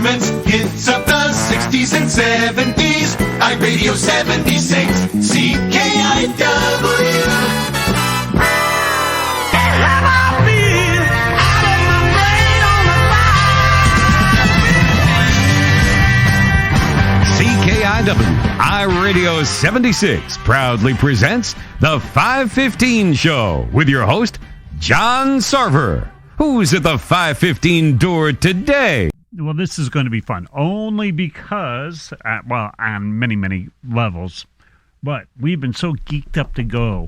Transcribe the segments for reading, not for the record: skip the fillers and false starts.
performance hits of the 60s and 70s. iRADIO 76, CKiW. CKiW, iRADIO 76 proudly presents the 515 Show with your host, John Sarver. Who's at the 515 door today? Well, this is going to be fun, only because, on many, many levels, but we've been so geeked up to go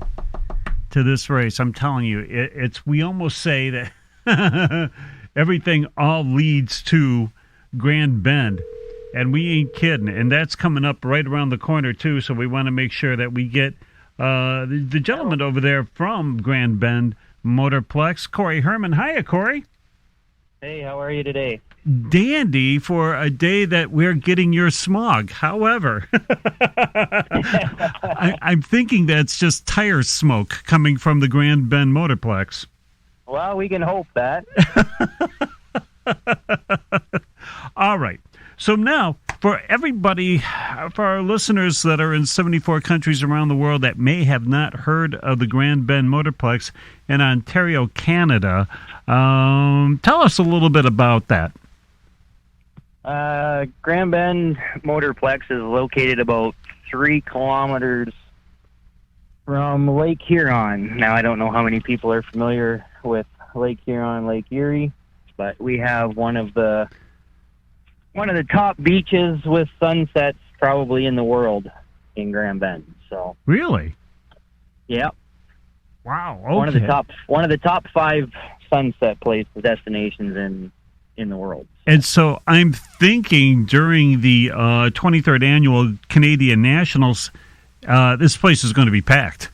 to this race. I'm telling you, we almost say that everything all leads to Grand Bend. And we ain't kidding. And that's coming up right around the corner, too. So we want to make sure that we get the gentleman over there from Grand Bend Motorplex, Korey Herman. Hiya, Korey. Hey, how are you today? Dandy for a day that we're getting your smog. However, I'm thinking that's just tire smoke coming from the Grand Bend Motorplex. Well, we can hope that. All right. So now, for everybody, for our listeners that are in 74 countries around the world that may have not heard of the Grand Bend Motorplex in Ontario, Canada, tell us a little bit about that. Grand Bend Motorplex is located about 3 kilometers from Lake Huron. Now, I don't know how many people are familiar with Lake Huron, Lake Erie, but we have one of the top beaches with sunsets probably in the world in Grand Bend. So really, yeah, wow, okay. one of the top 5 sunset destinations in the world. And so I'm thinking during the 23rd annual Canadian Nationals, this place is going to be packed.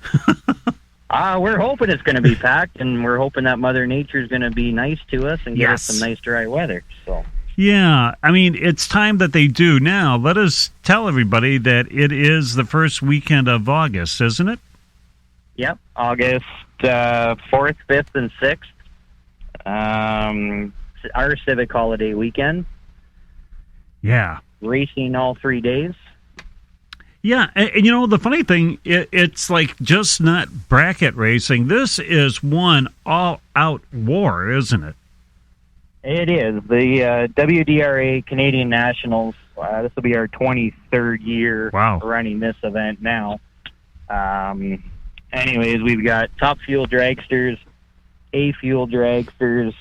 We're hoping it's going to be packed, and we're hoping that Mother Nature is going to be nice to us and give us some nice dry weather. So. Yeah, I mean, it's time that they do. Now, let us tell everybody that it is the first weekend of August, isn't it? Yep, August 4th, 5th, and 6th. Our civic holiday weekend. Yeah. Racing all 3 days. Yeah, and you know, the funny thing, it's like just not bracket racing. This is one all-out war, isn't it? It is. The WDRA Canadian Nationals, this will be our 23rd year running this event now. Anyways, we've got top fuel dragsters, A fuel dragsters,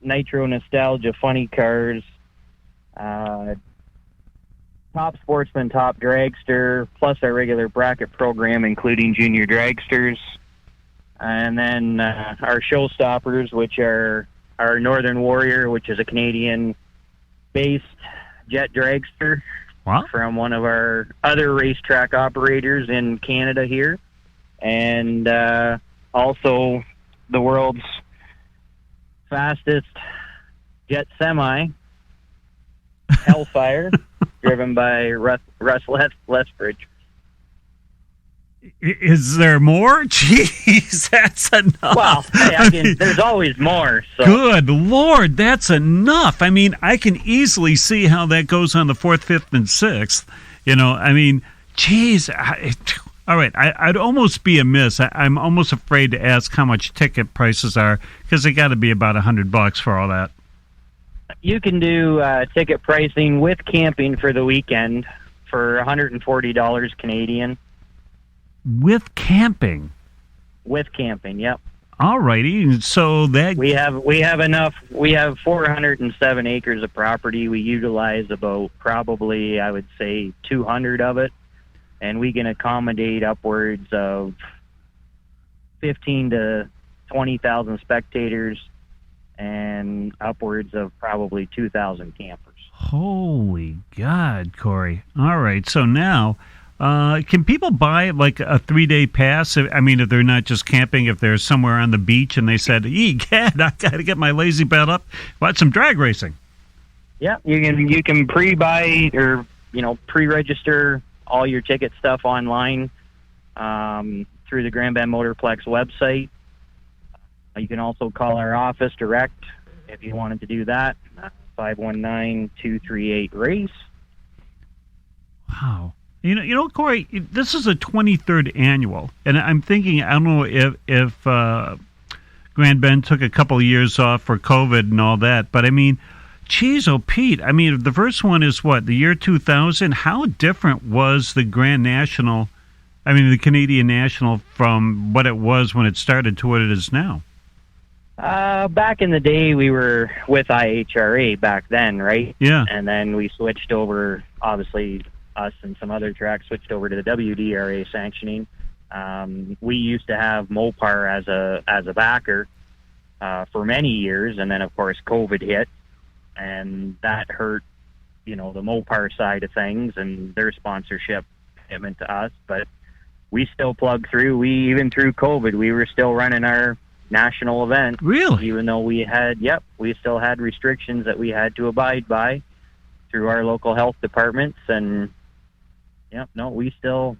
Nitro Nostalgia funny cars, top sportsman, top dragster, plus our regular bracket program, including junior dragsters. And then our showstoppers, which are our Northern Warrior, which is a Canadian-based jet dragster from one of our other racetrack operators in Canada here. And also the world's fastest jet semi, Hellfire, driven by Russ Lethbridge. Is there more? Jeez, that's enough. Well, hey, there's always more. So. Good Lord, that's enough. I mean, I can easily see how that goes on the 4th, 5th, and 6th. You know, I mean, geez. All right, I'd almost be amiss. I'm almost afraid to ask how much ticket prices are, because they got to be about $100 for all that. You can do ticket pricing with camping for the weekend for $140 Canadian. With camping? With camping, yep. All righty. So that we have enough. We have 407 acres of property. We utilize about probably, I would say, 200 of it, and we can accommodate upwards of 15 to 20,000 spectators and upwards of probably 2,000 campers. Holy God, Korey. All right. So now, can people buy like a 3-day pass? I mean, if they're not just camping, if they're somewhere on the beach and they said, "Egad, I got to get my lazy bed up, watch some drag racing." Yeah, you can pre-buy or pre-register all your ticket stuff online through the Grand Bend Motorplex website. You can also call our office direct if you wanted to do that. 519-238-RACE. Wow. Korey, this is a 23rd annual, and I'm thinking, I don't know if Grand Bend took a couple of years off for COVID and all that, but I mean, geez, oh Pete, I mean, the first one is what, the year 2000? How different was the the Canadian National from what it was when it started to what it is now? Back in the day, we were with IHRA back then, right? Yeah. And then we switched over, obviously, us and some other tracks switched over to the WDRA sanctioning. We used to have Mopar as a backer for many years, and then of course COVID hit, and that hurt, the Mopar side of things and their sponsorship commitment to us. But we still plugged through. Even through COVID, we were still running our national event. Really? Even though we still had restrictions that we had to abide by through our local health departments, and we still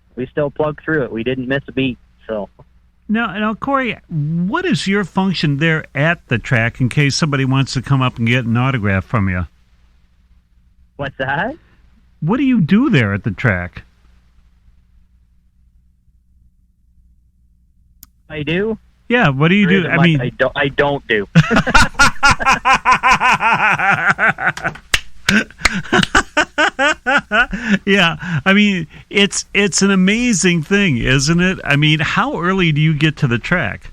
plugged through it. We didn't miss a beat. So now, Korey, what is your function there at the track in case somebody wants to come up and get an autograph from you? What's that? What do you do there at the track? I do. Yeah, what do you do? I mean, I don't do. Yeah, I mean, it's an amazing thing, isn't it? I mean, how early do you get to the track?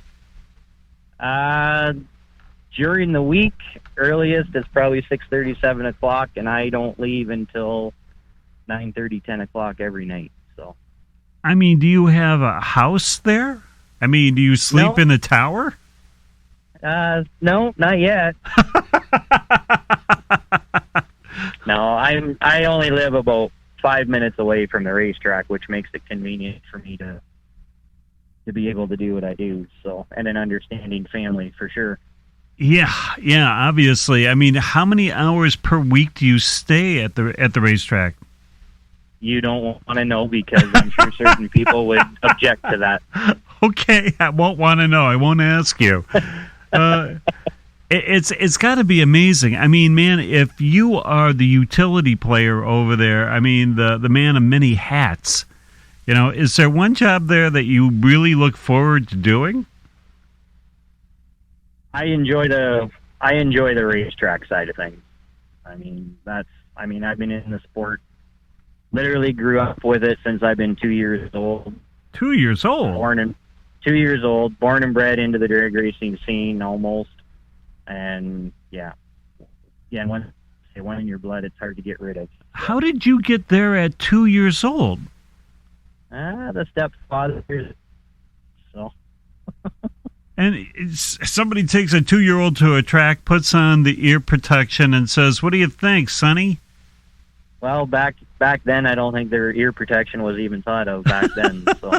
During the week, earliest is probably 6:30, 7 o'clock, and I don't leave until 9:30, 10 o'clock every night. So, I mean, do you have a house there? I mean, do you sleep in a tower? No, not yet. No, I only live about 5 minutes away from the racetrack, which makes it convenient for me to be able to do what I do. So, and an understanding family for sure. Yeah, obviously. I mean, how many hours per week do you stay at the racetrack? You don't want to know, because I'm sure certain people would object to that. Okay, I won't want to know. I won't ask you. It's got to be amazing. I mean, man, if you are the utility player over there, I mean, the man of many hats, is there one job there that you really look forward to doing? I enjoy the racetrack side of things. I've been in the sport, literally grew up with it since I've been 2 years old. 2 years old? 2 years old, born and bred into the drag racing scene almost. And and when in your blood, it's hard to get rid of. How did you get there at 2 years old? The stepfather. So. And somebody takes a 2-year-old to a track, puts on the ear protection, and says, "What do you think, Sonny?" Well, back then, I don't think their ear protection was even thought of back then. So.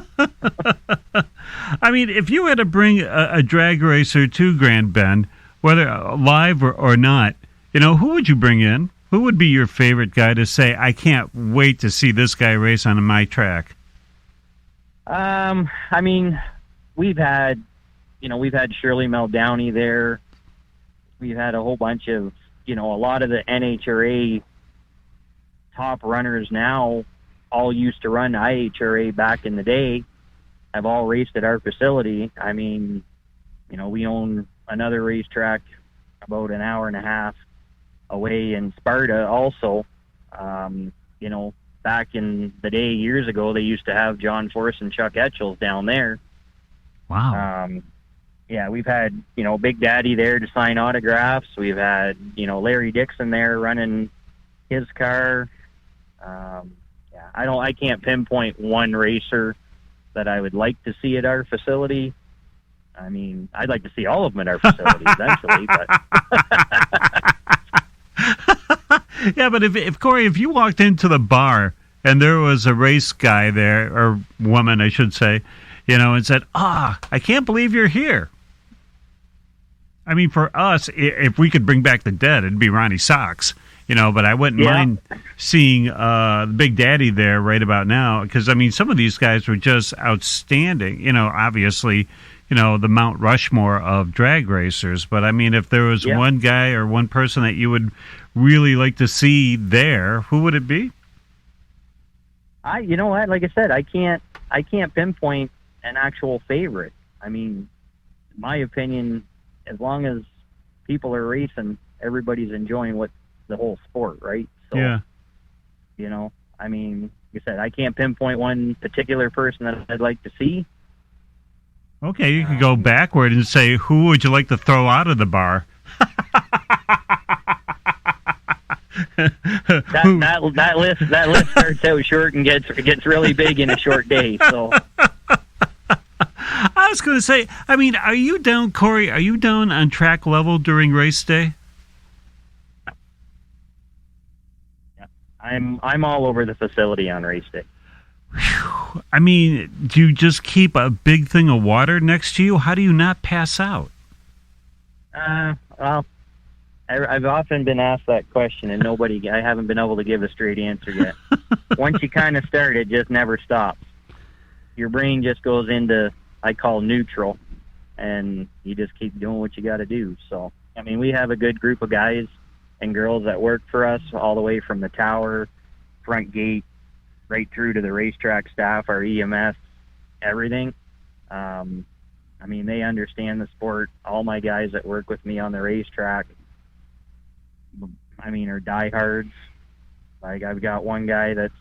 I mean, if you had to bring a drag racer to Grand Bend, whether live or not, who would you bring in? Who would be your favorite guy to say, "I can't wait to see this guy race on my track"? I mean, we've had Shirley Muldowney there. We've had a whole bunch of, a lot of the NHRA top runners now all used to run IHRA back in the day, have all raced at our facility. I mean, we own another racetrack about an hour and a half away in Sparta also. Back in the day, years ago, they used to have John Force and Chuck Etchels down there. Wow. We've had, Big Daddy there to sign autographs. We've had, Larry Dixon there running his car. I can't pinpoint one racer that I would like to see at our facility. I mean, I'd like to see all of them at our facility eventually, but. Yeah, but if Korey, if you walked into the bar and there was a race guy there, or woman, I should say, and said, "I can't believe you're here." I mean, for us, if we could bring back the dead, it'd be Ronnie Socks, but I wouldn't mind seeing Big Daddy there right about now, because, I mean, some of these guys were just outstanding. Obviously, the Mount Rushmore of drag racers. But I mean, if there was one guy or one person that you would really like to see there, who would it be? You know what? Like I said, I can't pinpoint an actual favorite. I mean, in my opinion, as long as people are racing, everybody's enjoying the whole sport, right? So, yeah. I mean, like I said, I can't pinpoint one particular person that I'd like to see. Okay, you could go backward and say, who would you like to throw out of the bar? that list starts out short and gets really big in a short day. So I was going to say, I mean, are you down, Korey? Are you down on track level during race day? Yeah, I'm all over the facility on race day. Whew. I mean, do you just keep a big thing of water next to you? How do you not pass out? Well, I've often been asked that question, and I haven't been able to give a straight answer yet. Once you kind of start, it just never stops. Your brain just goes into, I call neutral, and you just keep doing what you got to do. So, I mean, we have a good group of guys and girls that work for us, all the way from the tower, front gate, right through to the racetrack staff, our EMS, everything. I mean, they understand the sport. All my guys that work with me on the racetrack, I mean, are diehards. Like, I've got one guy that's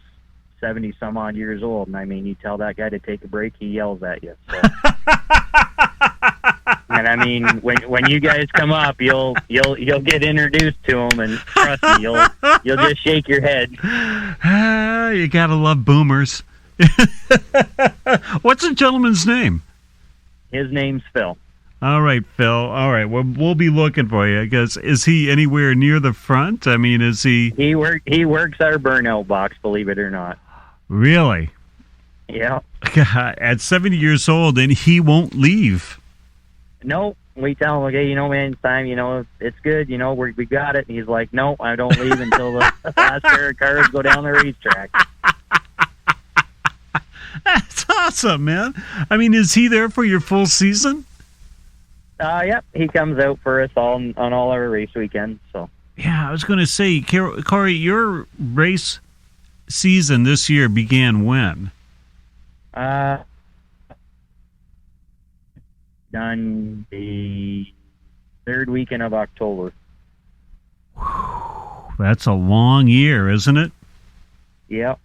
70 some odd years old, and I mean, you tell that guy to take a break, he yells at you. So. And I mean, when you guys come up, you'll get introduced to him, and trust me, you'll just shake your head. You gotta love boomers. What's the gentleman's name? His name's Phil. All right, Phil. All right, we'll be looking for you. I guess, is he anywhere near the front? I mean, is he? He works our burnout box, believe it or not. Really? Yeah. At 70 years old, and he won't leave. No, we tell him, okay, man, it's time, it's good, we got it. And he's like, no, I don't leave until the last pair of cars go down the racetrack. That's awesome, man. I mean, is he there for your full season? Yep, he comes out for us on all our race weekends. So. Yeah, I was going to say, Korey, your race season this year began when? Done the third weekend of October. Whew, that's a long year, isn't it? Yep.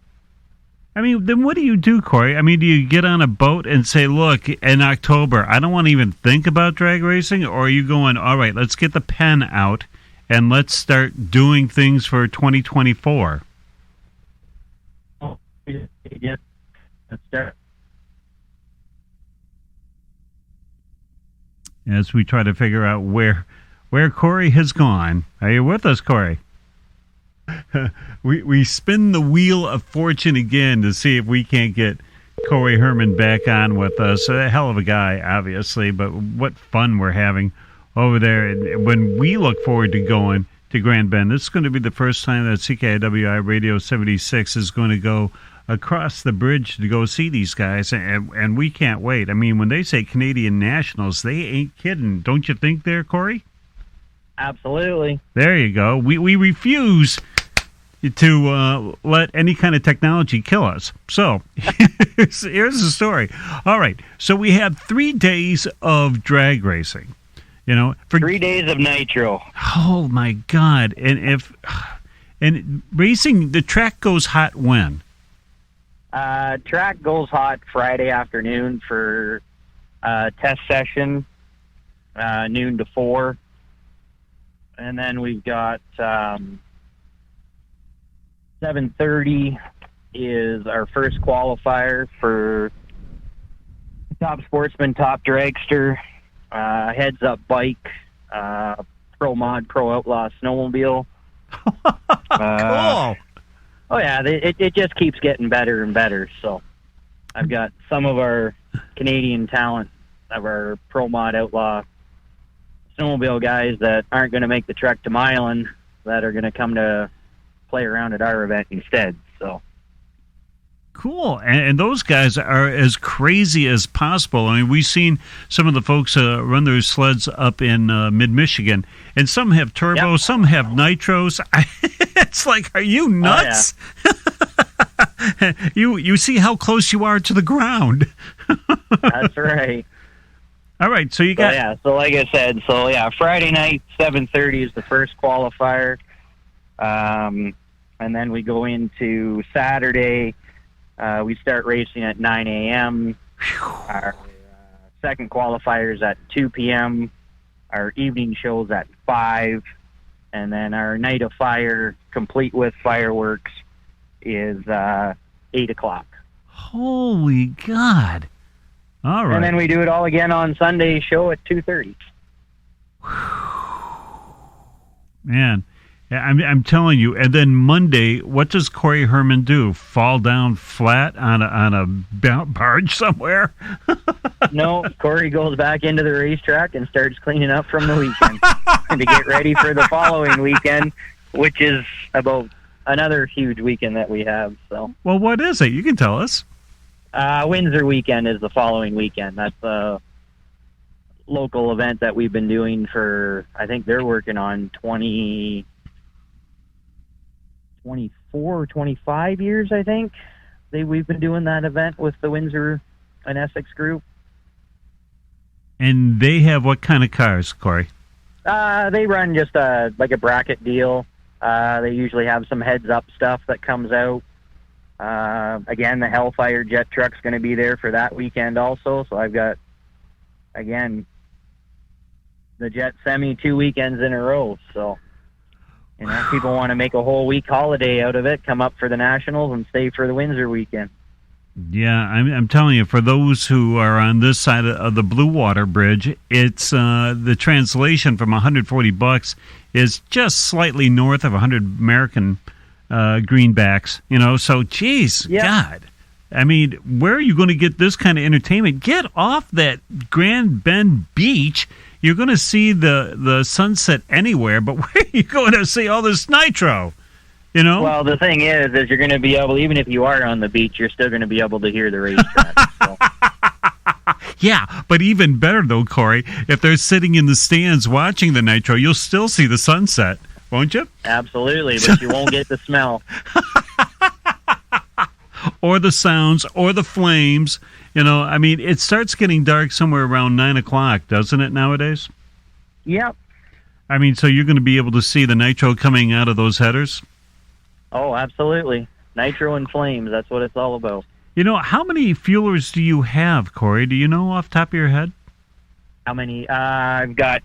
I mean, then what do you do, Korey? I mean, do you get on a boat and say, look, in October, I don't want to even think about drag racing? Or are you going, all right, let's get the pen out and let's start doing things for 2024? Yeah, let's start. As we try to figure out where Korey has gone. Are you with us, Korey? we spin the wheel of fortune again to see if we can't get Korey Herman back on with us. A hell of a guy, obviously, but what fun we're having over there. And when we look forward to going to Grand Bend, this is going to be the first time that CKiW iRADIO 76 is going to go across the bridge to go see these guys, and we can't wait. I mean, when they say Canadian Nationals, they ain't kidding. Don't you think there, Korey? Absolutely. There you go. We refuse to let any kind of technology kill us. So here's the story. All right. So we have 3 days of drag racing. For 3 days of nitro. Oh my God! And racing, the track goes hot when? Track goes hot Friday afternoon for test session, noon to 4. And then we've got 7:30 is our first qualifier for top sportsman, top dragster, heads up bike, pro mod, pro outlaw snowmobile. Cool. Oh yeah, it just keeps getting better and better. So I've got some of our Canadian talent of our pro mod outlaw snowmobile guys that aren't going to make the trek to Milan that are going to come to play around at our event instead. So Cool. And those guys are as crazy as possible. I mean, we've seen some of the folks run their sleds up in mid-Michigan, and some have turbo, some have nitros. It's like, are you nuts? Oh, yeah. You see how close you are to the ground. That's right. All right, so you got... So like I said, Friday night, 7:30 is the first qualifier. And then we go into Saturday. We start racing at 9 a.m. Our second qualifier is at 2 p.m. Our evening show's at 5. And then our night of fire, complete with fireworks, is 8 o'clock. Holy God. All right. And then we do it all again on Sunday show at 2:30. Man. I'm telling you. And then Monday, what does Korey Herman do? Fall down flat on a barge somewhere? No, Korey goes back into the racetrack and starts cleaning up from the weekend to get ready for the following weekend, which is about another huge weekend that we have. So, well, what is it? You can tell us. Windsor weekend is the following weekend. That's a local event that we've been doing for, I think they're working on 24 or 25 years, I think. We've been doing that event with the Windsor and Essex group. And they have what kind of cars, Korey? They run just like a bracket deal. They usually have some heads-up stuff that comes out. Again, the Hellfire jet truck's going to be there for that weekend also. So I've got, again, the jet semi 2 weekends in a row. So, people want to make a whole week holiday out of it, come up for the Nationals and stay for the Windsor weekend. Yeah, I'm telling you, for those who are on this side of the Blue Water Bridge, it's the translation from $140 is just slightly north of 100 American greenbacks. So geez, God, I mean, where are you going to get this kind of entertainment? Get off that Grand Bend beach. You're going to see the sunset anywhere, but where are you going to see all this nitro? Well, the thing is you're going to be able, even if you are on the beach, you're still going to be able to hear the racetrack. So. Yeah, but even better, though, Korey, if they're sitting in the stands watching the nitro, you'll still see the sunset, won't you? Absolutely, but you won't get the smell. Or the sounds, or the flames. I mean, it starts getting dark somewhere around 9 o'clock, doesn't it, nowadays? Yep. I mean, so you're going to be able to see the nitro coming out of those headers? Oh, absolutely. Nitro and flames, that's what it's all about. How many fuelers do you have, Korey? Do you know off the top of your head? How many? I've got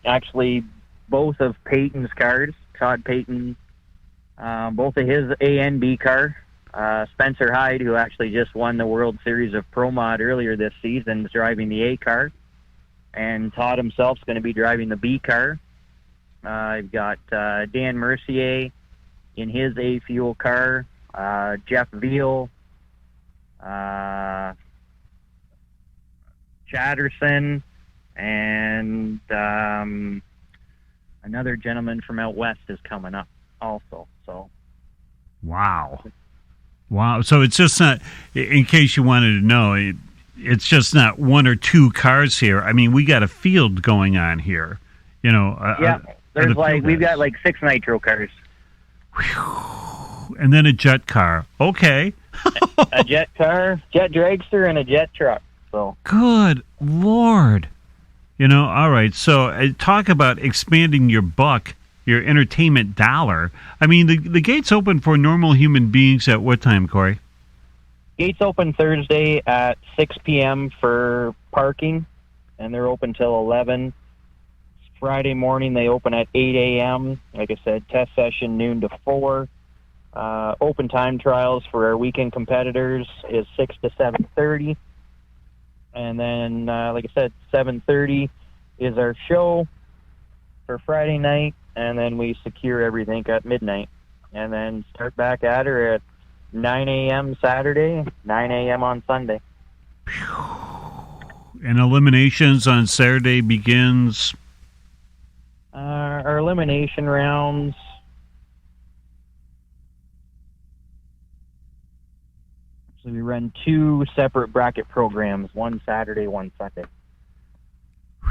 actually both of Peyton's cars, Todd Peyton, both of his A and B car. Spencer Hyde, who actually just won the World Series of Pro Mod earlier this season, is driving the A car. And Todd himself's going to be driving the B car. I've got Dan Mercier in his A fuel car, Jeff Veal, Chatterson, and another gentleman from out west is coming up also. So, wow. So it's just not, in case you wanted to know, it's just not one or two cars here. I mean, we got a field going on here. There's we've got like 6 nitro cars. Whew. And then a jet car. Okay. A jet car, jet dragster, and a jet truck. So good Lord. All right. So talk about expanding your buck, your entertainment dollar. I mean, the gates open for normal human beings at what time, Korey? Gates open Thursday at 6 p.m. for parking, and they're open till 11. Friday morning, they open at 8 a.m. Like I said, test session noon to 4. Open time trials for our weekend competitors is 6 to 7:30. And then, like I said, 7:30 is our show for Friday night, and then we secure everything at midnight. And then start back at her at 9 a.m. Saturday, 9 a.m. on Sunday. And eliminations on Saturday begins... our elimination rounds So we run 2 separate bracket programs, one Saturday, one Sunday.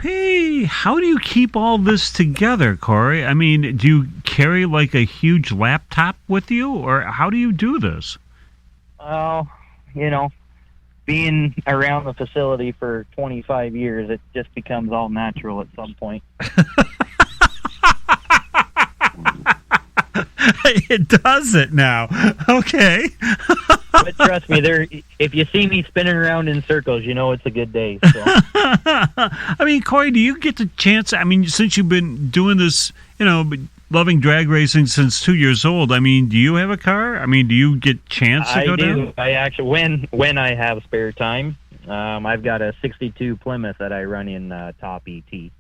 Hey, how do you keep all this together, Korey? I mean, do you carry like a huge laptop with you, or how do you do this? Well, being around the facility for 25 years, it just becomes all natural at some point. It does it now. Okay. But trust me, if you see me spinning around in circles, it's a good day. So. I mean, Korey, do you get the chance? I mean, since you've been doing this, loving drag racing since 2 years old, I mean, do you have a car? I mean, do you get chance to go down? I actually, when I have spare time, I've got a 62 Plymouth that I run in top ET.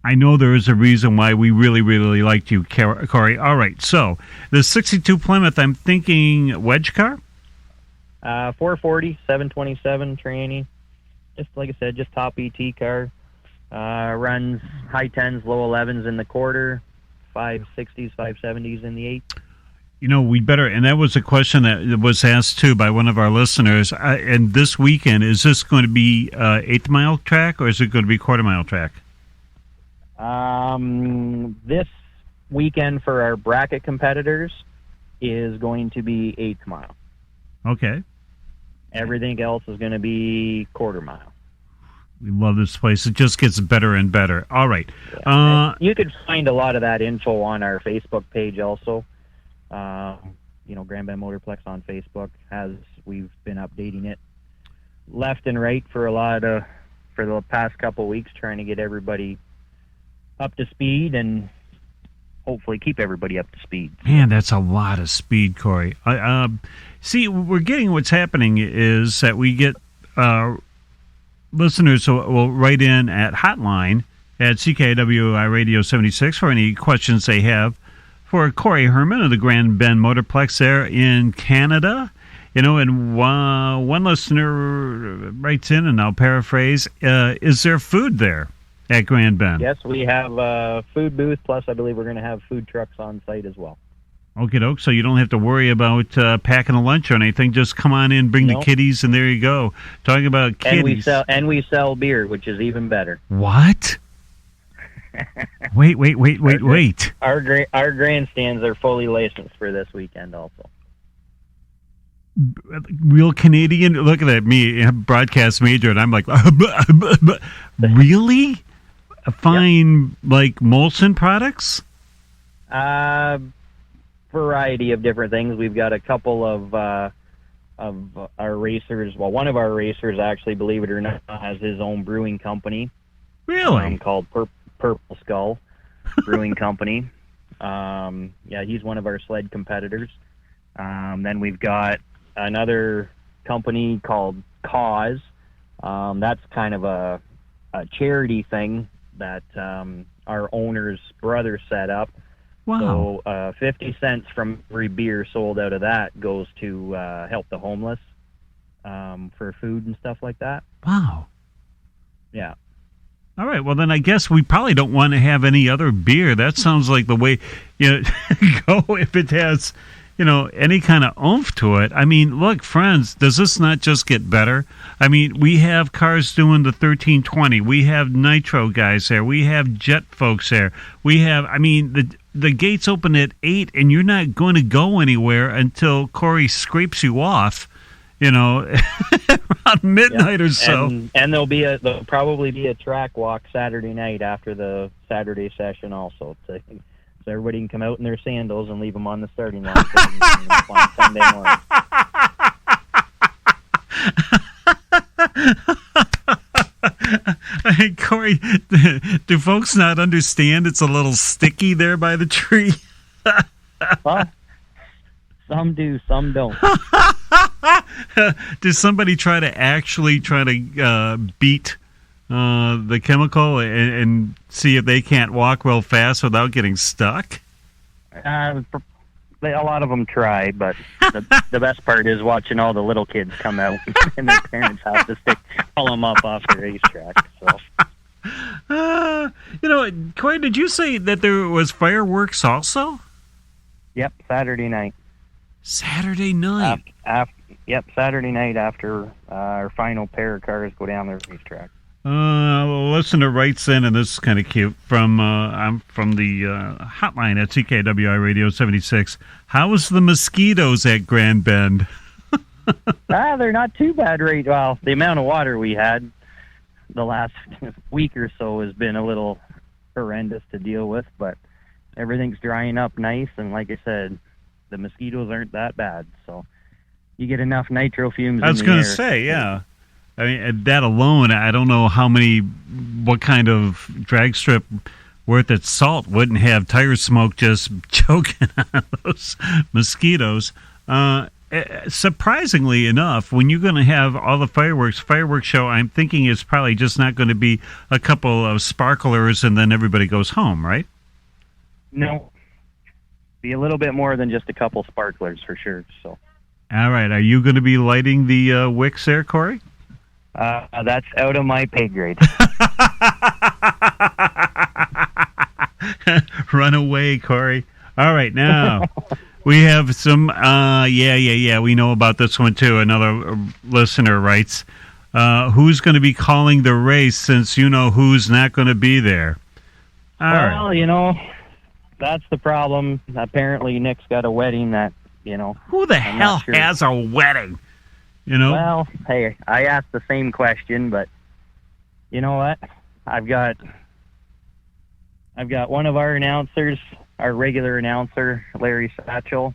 I know there is a reason why we really, really liked you, Korey. All right, so the 62 Plymouth, I'm thinking wedge car? 440, 727 tranny. Just like I said, just top ET car. Runs high 10s, low 11s in the quarter, 560s, 570s in the 8. We better, and that was a question that was asked too by one of our listeners. And this weekend, is this going to be 8th mile track or is it going to be quarter mile track? This weekend for our bracket competitors is going to be 8th mile. Okay. Everything else is going to be quarter mile. We love this place. It just gets better and better. All right. Yeah. You could find a lot of that info on our Facebook page also. Grand Bend Motorplex on Facebook we've been updating it left and right for the past couple of weeks, trying to get everybody up to speed and hopefully keep everybody up to speed. Man, that's a lot of speed, Korey. See, we're getting what's happening is that we get listeners who will write in at hotline at CKiW iRADIO 76 for any questions they have for Korey Herman of the Grand Bend Motorplex there in Canada. And one listener writes in, and I'll paraphrase, is there food there at Grand Bend? Yes, we have a food booth, plus I believe we're going to have food trucks on site as well. Okie doke, so you don't have to worry about packing a lunch or anything. Just come on in, bring the kiddies, and there you go. Talking about kiddies. And we sell beer, which is even better. What? Wait. Our grandstands are fully licensed for this weekend also. Real Canadian? Look at that, me, broadcast major, and I'm like, really? Fine, yep. Like Molson products? Variety of different things. We've got a couple of our racers. Well, one of our racers, actually, believe it or not, has his own brewing company. Really? Called Purple Skull Brewing Company. He's one of our sled competitors. Then we've got another company called Cause. That's kind of a charity thing that our owner's brother set up. Wow. So 50 cents from every beer sold out of that goes to help the homeless for food and stuff like that. Wow. Yeah. All right. Well, then I guess we probably don't want to have any other beer. That sounds like the way go if it has, any kind of oomph to it. I mean, look, friends, does this not just get better? I mean, we have cars doing the 1320. We have nitro guys there. We have jet folks there. We have, the gates open at 8, and you're not going to go anywhere until Korey scrapes you off, around midnight or so. And there'll probably be a track walk Saturday night after the Saturday session also. So everybody can come out in their sandals and leave them on the starting line on Sunday morning. Hey, Korey, do folks not understand it's a little sticky there by the tree? Well, some do, some don't. Does somebody try to beat the chemical and see if they can't walk real fast without getting stuck? A lot of them try, but the best part is watching all the little kids come out and their parents have to pull them up off the racetrack. So, Korey, did you say that there was fireworks also? Yep, Saturday night. Saturday night. Yep, Saturday night after our final pair of cars go down the racetrack. Listener writes in, and this is kind of cute, I'm from the hotline at CKiW Radio 76. How's the mosquitoes at Grand Bend? They're not too bad well, the amount of water we had the last week or so has been a little horrendous to deal with, but everything's drying up nice, and like I said, the mosquitoes aren't that bad, so you get enough nitro fumes. I was going to say, yeah. I mean, that alone, I don't know what kind of drag strip worth its salt wouldn't have tire smoke just choking on those mosquitoes. Surprisingly enough, when you're going to have all the fireworks show, I'm thinking it's probably just not going to be a couple of sparklers and then everybody goes home, right? No. Be a little bit more than just a couple sparklers for sure. So. All right. Are you going to be lighting the wicks there, Korey? That's out of my pay grade. Run away, Korey. All right, now we have some. We know about this one too. Another listener writes, "Who's going to be calling the race since you know who's not going to be there?" Well, that's the problem. Apparently, Nick's got a wedding that Who the hell has a wedding? Well, hey, I asked the same question, but you know what? I've got one of our announcers, our regular announcer, Larry Satchel,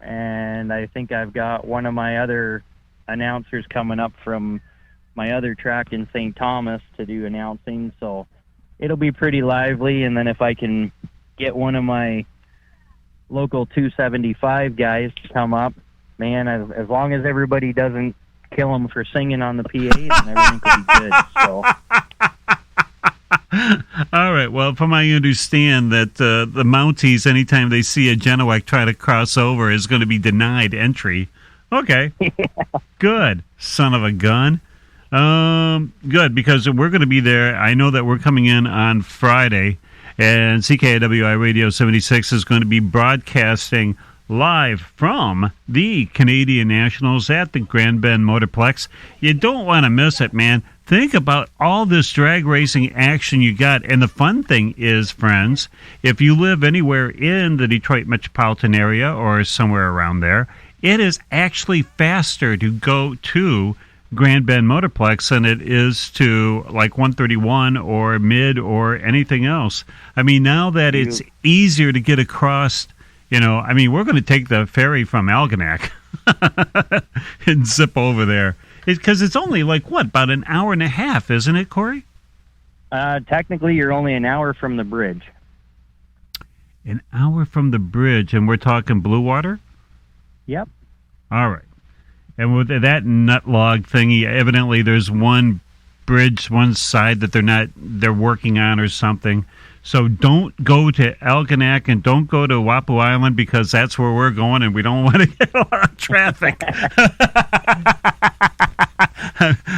and I think I've got one of my other announcers coming up from my other track in St. Thomas to do announcing, so it'll be pretty lively. And then if I can get one of my local 275 guys to come up, man, as long as everybody doesn't kill them for singing on the PA, then everything will be good. So. All right. Well, from I understand that the Mounties, anytime they see a Genoac try to cross over, is going to be denied entry. Okay. Yeah. Good. Son of a gun. Good, because we're going to be there. I know that we're coming in on Friday, and CKiW Radio 76 is going to be broadcasting live from the Canadian Nationals at the Grand Bend Motorplex. You don't want to miss it, man. Think about all this drag racing action you got. And the fun thing is, friends, if you live anywhere in the Detroit metropolitan area or somewhere around there, it is actually faster to go to Grand Bend Motorplex than it is to like 131 or Mid or anything else. I mean, now that it's easier to get across, we're going to take the ferry from Algonac and zip over there. Because it's only about an hour and a half, isn't it, Korey? Technically, you're only an hour from the bridge. An hour from the bridge, and we're talking Blue Water? Yep. All right. And with that nut log thingy, evidently there's one bridge, one side that they're working on or something. So don't go to Algonac and don't go to Wapu Island because that's where we're going and we don't want to get a lot of traffic.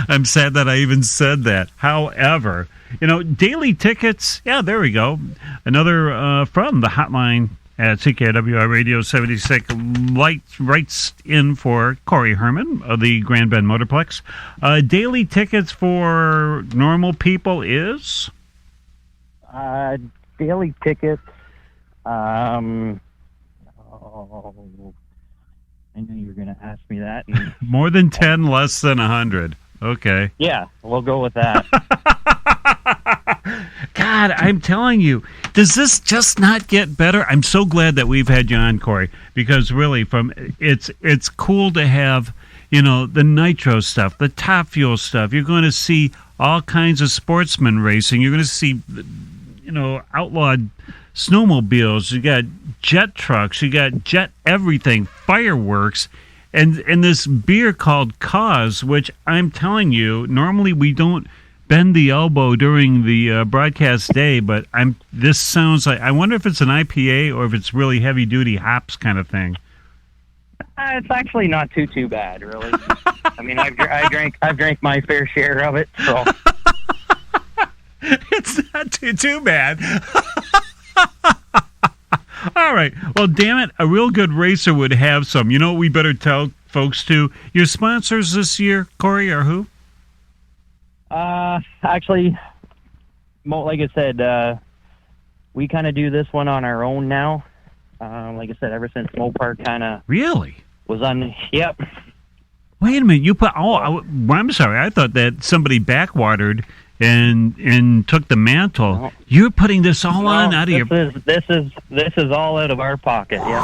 I'm sad that I even said that. However, daily tickets, there we go. Another from the hotline at CKiW Radio 76 writes in for Korey Herman of the Grand Bend Motorplex. Daily tickets for normal people is? Daily tickets, I knew you were going to ask me that. More than 10, less than 100. Okay. Yeah, we'll go with that. God, I'm telling you, does this just not get better? I'm so glad that we've had you on, Korey, because really, it's cool to have, the nitro stuff, the Top Fuel stuff. You're going to see all kinds of sportsman racing. You're going to see, outlawed snowmobiles. You got jet trucks. You got jet everything, fireworks. And this beer called Cause, which I'm telling you, normally we don't bend the elbow during the broadcast day, but this sounds like, I wonder if it's an IPA or if it's really heavy duty hops kind of thing. It's actually not too bad, really. I mean, I've drank my fair share of it, so it's not too bad. All right. Well, damn it, a real good racer would have some. You know what we better tell folks to. Your sponsors this year, Korey, are who? Actually, like I said, we kind of do this one on our own now. Like I said, ever since Mopar kind of Really? was on. Yep. Wait a minute. You put. I'm sorry. I thought that somebody backwatered and took the mantle. No. You're putting this all on out of your. This is all out of our pocket. Yeah.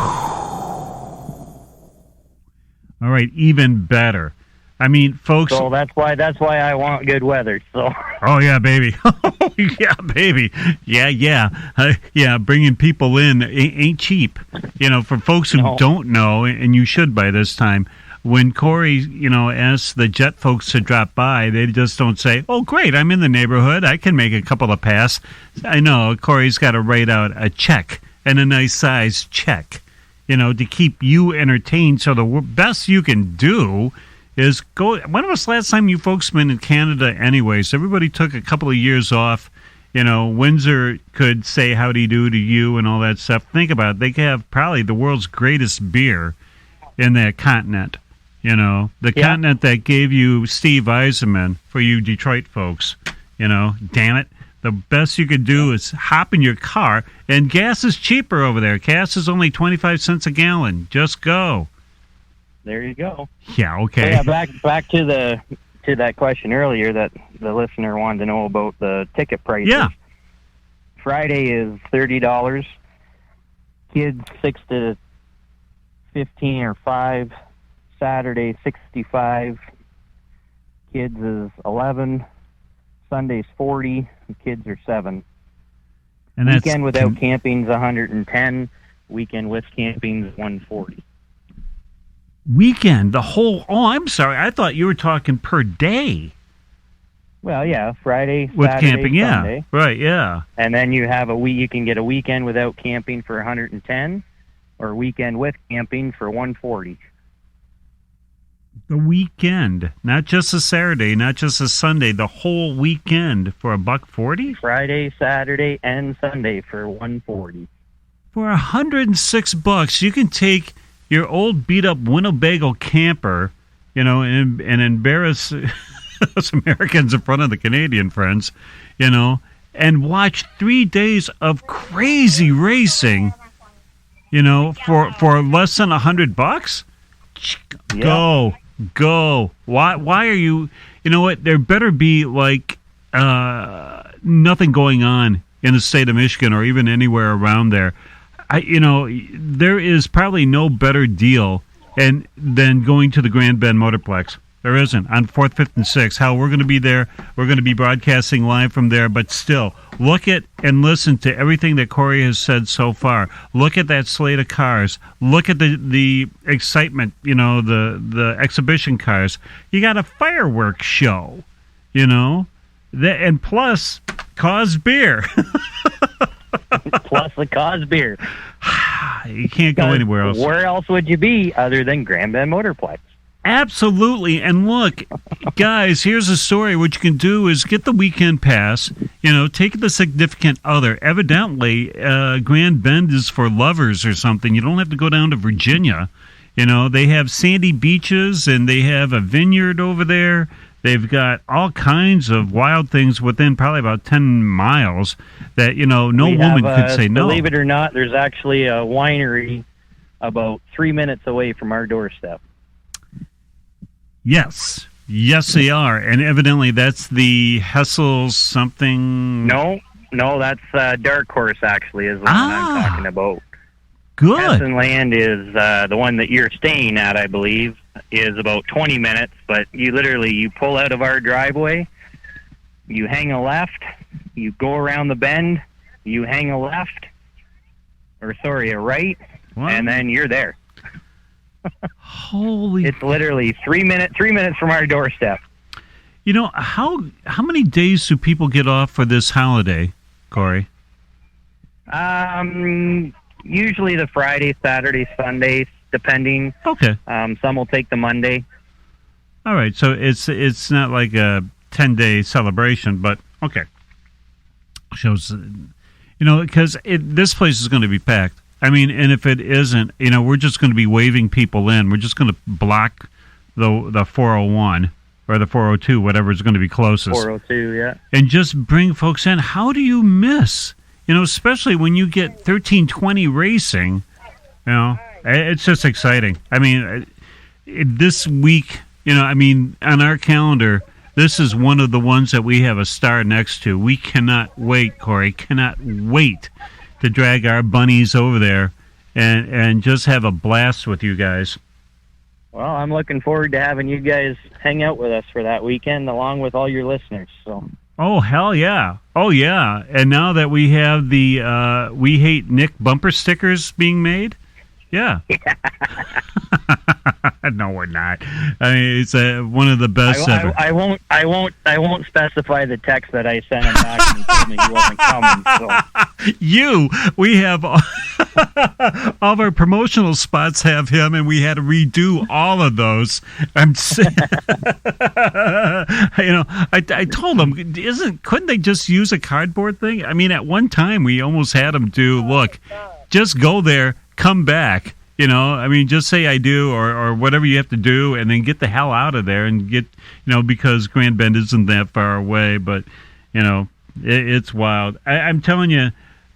All right. Even better. I mean, folks. So that's why I want good weather. So. Oh yeah, baby. Oh yeah, baby. Yeah. Bringing people in ain't cheap. For folks who don't know, and you should by this time. When Korey, asks the Jet folks to drop by, they just don't say, "Oh, great, I'm in the neighborhood. I can make a couple of passes." I know Corey's got to write out a check and a nice size check, to keep you entertained. So the best you can do is go. When was the last time you folks been in Canada anyways? Everybody took a couple of years off. Windsor could say howdy do to you and all that stuff. Think about it. They have probably the world's greatest beer in that continent. The continent that gave you Steve Eisenman for you Detroit folks. Damn it. The best you could do is hop in your car, and gas is cheaper over there. Gas is only 25 cents a gallon. Just go. There you go. Yeah, okay. So yeah, back to that question earlier that the listener wanted to know about the ticket prices. Yeah. Friday is $30. Kids 6 to 15 or 5. Saturday 65. Kids is 11. Sunday's 40. And kids are 7. And that's weekend without camping's 110. Weekend with camping's 140. Weekend, the whole. Oh, I'm sorry. I thought you were talking per day. Well, yeah, Friday, with Saturday, camping, Sunday. yeah, right, yeah. And then you have you can get a weekend without camping for 110, or a weekend with camping for 140. The weekend, not just a Saturday, not just a Sunday, the whole weekend for $140? Friday, Saturday, and Sunday for 140. For $106, you can take your old beat-up Winnebago camper, and embarrass us Americans in front of the Canadian friends, and watch 3 days of crazy racing, for less than $100. Yeah. Go. Why are you? You know what? There better be nothing going on in the state of Michigan or even anywhere around there. There is probably no better deal than going to the Grand Bend Motorplex. There isn't. On 4th, 5th, and 6th. Hell, we're going to be there. We're going to be broadcasting live from there. But still, look at and listen to everything that Korey has said so far. Look at that slate of cars. Look at the excitement, the exhibition cars. You got a fireworks show, and plus, Cause beer. Plus the Cause beer. You can't go anywhere else. Where else would you be other than Grand Bend Motorplex? Absolutely. And look, guys, here's a story. What you can do is get the weekend pass, take the significant other. Evidently, Grand Bend is for lovers or something. You don't have to go down to Virginia. They have sandy beaches and they have a vineyard over there. They've got all kinds of wild things within probably about 10 miles that, no woman could say no. Believe it or not, there's actually a winery about 3 minutes away from our doorstep. Yes, they are, and evidently that's the Hessel's something. No, that's Dark Horse. Actually, is the one I'm talking about. Good. Hessen Land is the one that you're staying at, I believe, is about 20 minutes. But you pull out of our driveway, you hang a left, you go around the bend, you hang a left, a right, what? And then you're there. Holy! It's literally 3 minutes from our doorstep. How many days do people get off for this holiday, Korey? Usually the Friday, Saturday, Sunday, depending. Okay. Some will take the Monday. All right, so it's not like a 10-day celebration, but okay. Shows, because this place is going to be packed. I mean, and if it isn't, we're just going to be waving people in. We're just going to block the 401 or the 402, whatever is going to be closest. 402, yeah. And just bring folks in. How do you miss? Especially when you get 1320 racing, it's just exciting. I mean, this week, on our calendar, this is one of the ones that we have a star next to. We cannot wait, Korey, cannot wait to drag our bunnies over there and just have a blast with you guys. Well, I'm looking forward to having you guys hang out with us for that weekend, along with all your listeners. So. Oh, hell yeah. Oh, yeah. And now that we have the We Hate Nick bumper stickers being made, yeah. No, we're not. I mean, it's one of the best ever. I won't specify the text that I sent him back and he told me he wasn't coming. So. We have all of our promotional spots have him, and we had to redo all of those. I'm saying, I told him, couldn't they just use a cardboard thing? I mean, at one time we almost had him do, look, just go there, come back. Just say I do or whatever you have to do, and then get the hell out of there and get, because Grand Bend isn't that far away. But, it's wild. I'm telling you,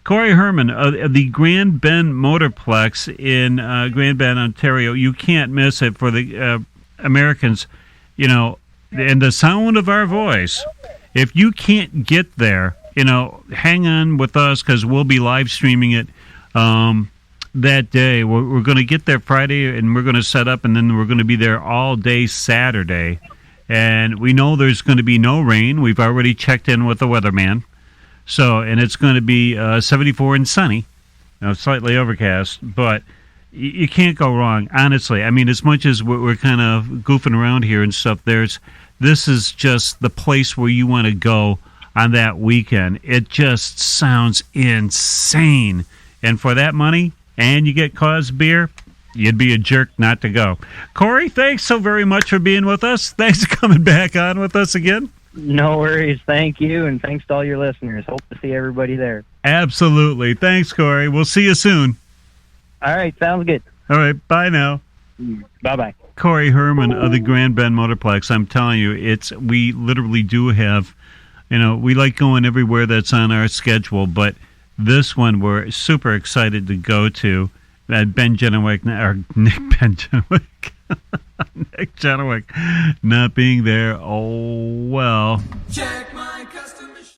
Korey Herman, the Grand Bend Motorplex in Grand Bend, Ontario, you can't miss it for the Americans, and the sound of our voice. If you can't get there, hang on with us because we'll be live streaming it. That day. We're going to get there Friday, and we're going to set up, and then we're going to be there all day Saturday. And we know there's going to be no rain. We've already checked in with the weatherman. So, and it's going to be 74 and sunny, slightly overcast, but you can't go wrong, honestly. I mean, as much as we're kind of goofing around here and stuff, this is just the place where you want to go on that weekend. It just sounds insane. And for that money, and you get Cause beer, you'd be a jerk not to go. Korey, thanks so very much for being with us. Thanks for coming back on with us again. No worries. Thank you, and thanks to all your listeners. Hope to see everybody there. Absolutely. Thanks, Korey. We'll see you soon. All right. Sounds good. All right. Bye now. Bye-bye. Korey Herman of the Grand Bend Motorplex. I'm telling you, we literally do have, we like going everywhere that's on our schedule, but this one we're super excited to go to. Nick Benjenwick not being there. Oh, well. Check my